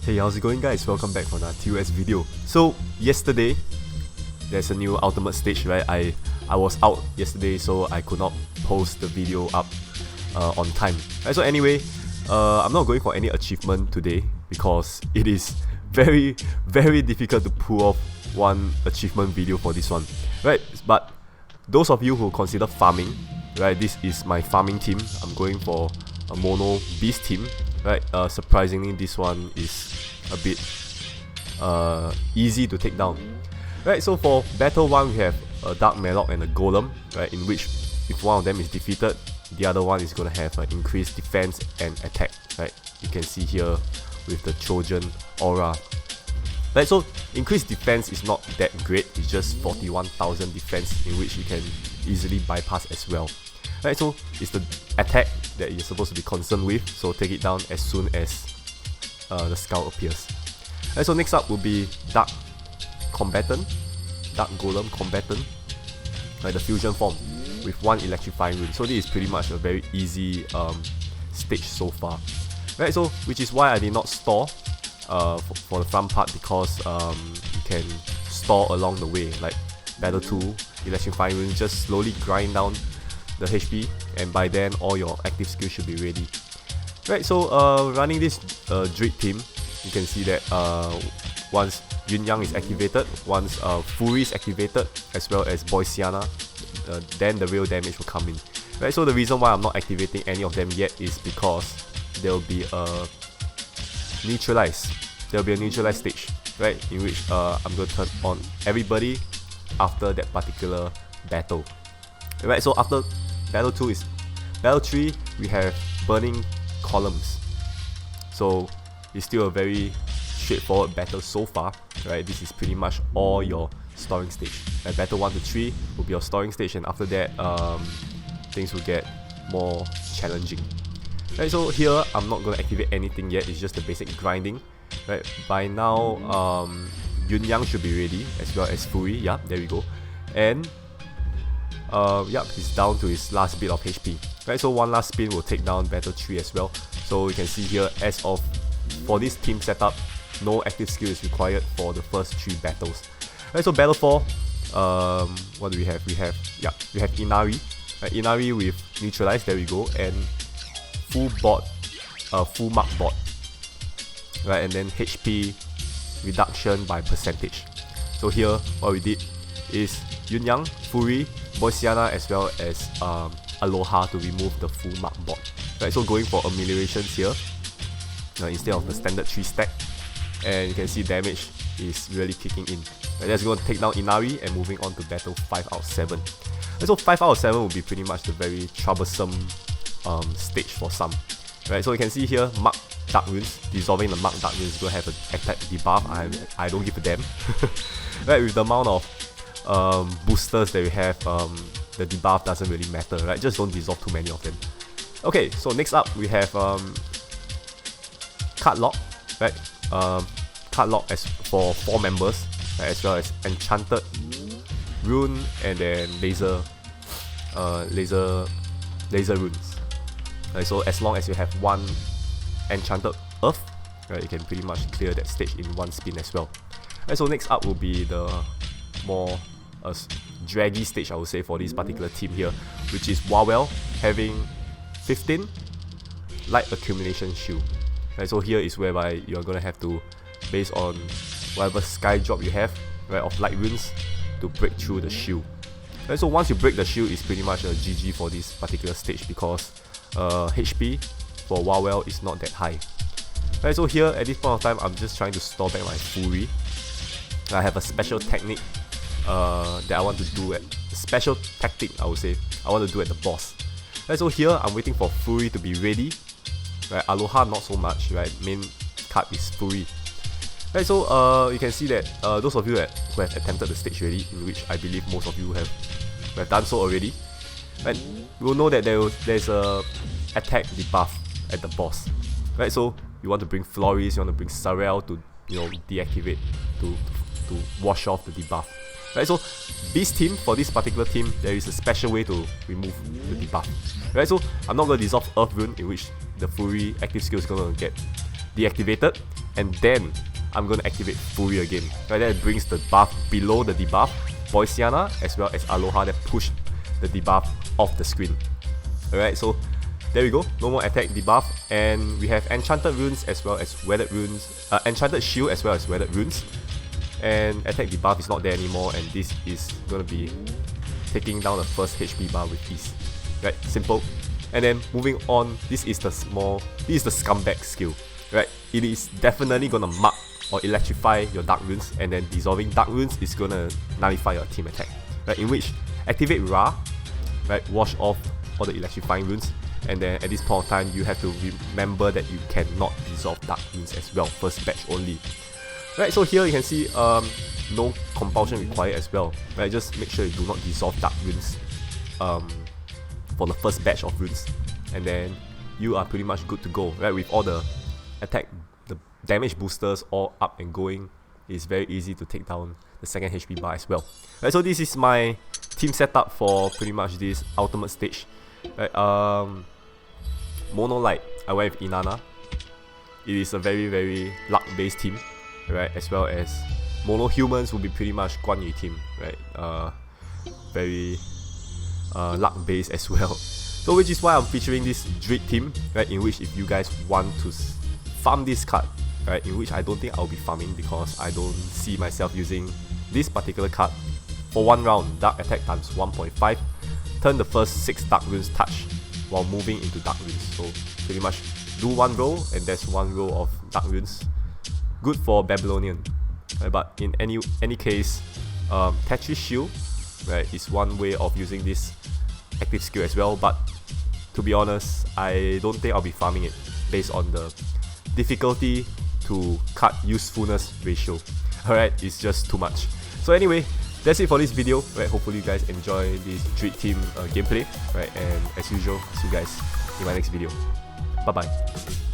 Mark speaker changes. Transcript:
Speaker 1: Hey, how's it going guys? Welcome back for another TOS video. So yesterday, there's a new ultimate stage, right? I was out yesterday, so I could not post the video up on time. Right, so anyway, I'm not going for any achievement today because it is very difficult to pull off one achievement video for this one, right? But those of you who consider farming, right, this is my farming team. I'm going for a mono beast team, right? Surprisingly, this one is a bit easy to take down, right? So for battle 1, we have a dark Malloc and a golem, right, in which if one of them is defeated, the other one is going to have an increased defense and attack, right? You can see here with the Trojan aura. Right, so increased defense is not that great, it's just 41,000 defense in which you can easily bypass as well. Right, so it's the attack that you're supposed to be concerned with, so take it down as soon as the skull appears. Right, so next up will be Dark Combatant, Dark Golem Combatant, right, the fusion form with one electrifying rune. So this is pretty much a very easy stage so far. Right, so which is why I did not store for the front part, because you can store along the way, like battle 2, electrifying rune, just slowly grind down the HP, and by then all your active skills should be ready. Right, so running this Druid team, you can see that once Yun Yang is activated, once Fury is activated, as well as Boysiana, then the real damage will come in. Right, so the reason why I'm not activating any of them yet is because there will be a neutralize. There will be a neutralize stage, right, in which I'm going to turn on everybody after that particular battle. Right, so after battle 2 is battle 3, we have burning columns. So it's still a very straightforward battle so far, right? This is pretty much all your storing stage. Right, battle 1 to 3 will be your storing stage, and after that things will get more challenging. Right, so here I'm not going to activate anything yet, it's just the basic grinding. Right, by now Yun Yang should be ready, as well as Fury. Yeah, there we go. And he's down to his last bit of HP. Right, so one last spin will take down battle 3 as well. So you can see here, as of for this team setup, no active skill is required for the first 3 battles. Right, so battle 4, what do we have? We have Inari. Inari with neutralize, there we go, and full mark bot. Right, and then HP reduction by percentage. So here what we did is Yun Yang, Fury, Boysiana, as well as Aloha to remove the full mark bot. Right, so going for ameliorations here instead of the standard 3 stack, and you can see damage is really kicking in. Right, that's going to take down Inari, and moving on to battle 5 out of 7. Right, so 5 out of 7 will be pretty much the very troublesome stage for some. Right, so you can see here, Mark Dark Runes, dissolving the Mark Dark Runes will have an attack debuff. I don't give a damn. Right, with the amount of boosters that we have, the debuff doesn't really matter, right? Just don't dissolve too many of them. Okay, so next up we have Card Lock, right? Card Lock as for 4 members, right? As well as Enchanted Rune, and then Laser Runes. Right, so as long as you have one Enchanted Earth, right, you can pretty much clear that stage in one spin as well. Right, so next up will be the more draggy stage, I would say, for this particular team here, which is Wawel having 15 light accumulation shield. Right, so here is whereby you're gonna have to, based on whatever sky drop you have, right, of light runes, to break through the shield. Right, so once you break the shield, it's pretty much a GG for this particular stage, because HP for Wawel is not that high. Right, so here at this point of time, I'm just trying to store back my Fury. I have a special technique that I want to do at special tactic, I would say, I want to do at the boss. Right, so here I'm waiting for Fury to be ready. Right, Aloha not so much, right? Main card is Fury. Right, so you can see that those of you who have attempted the stage already, in which I believe most of you have done so already, right, you will know that there's a attack debuff at the boss. Right, so you want to bring Floris, you want to bring Sarel to deactivate, to wash off the debuff. Right, so this team, for this particular team, there is a special way to remove the debuff. Right, so I'm not going to dissolve Earth Rune, in which the Fury active skill is going to get deactivated, and then I'm going to activate Fury again. Right, that brings the buff below the debuff, Poisiana as well as Aloha that push the debuff off the screen. Alright, so there we go, no more attack debuff, and we have Enchanted Runes as well as Weathered Runes, Enchanted Shield as well as Weathered Runes, and attack debuff is not there anymore, and this is going to be taking down the first HP bar with ease. Right, simple. And then moving on, this is the Scumbag skill. Right, it is definitely going to mark or electrify your Dark Runes, and then dissolving Dark Runes is going to nullify your team attack. Right, in which activate Ra, right, wash off all the electrifying runes, and then at this point of time you have to remember that you cannot dissolve Dark Runes as well, first batch only. Right, so here you can see no compulsion required as well. Right, just make sure you do not dissolve Dark Runes for the first batch of runes, and then you are pretty much good to go. Right, with all the attack, the damage boosters all up and going, it's very easy to take down the second HP bar as well. Right, so this is my team setup for pretty much this ultimate stage. Right, Mono Light, I went with Inanna. It is a very luck based team, right? As well as Mono Humans will be pretty much Guan Yu team, right? Very luck based as well. So which is why I'm featuring this Dread team, right? In which if you guys want to farm this card, right? In which I don't think I'll be farming because I don't see myself using this particular card. For one round, Dark Attack times 1.5, turn the first 6 Dark Runes touch while moving into Dark Runes. So pretty much do one row, and there's one row of Dark Runes. Good for Babylonian. Right, but in any case, Tetris Shield, right, is one way of using this active skill as well, but to be honest, I don't think I'll be farming it based on the difficulty to card usefulness ratio. Alright, it's just too much. So anyway, that's it for this video. Right, hopefully you guys enjoy this Dread team gameplay. Right, and as usual, see you guys in my next video. Bye bye.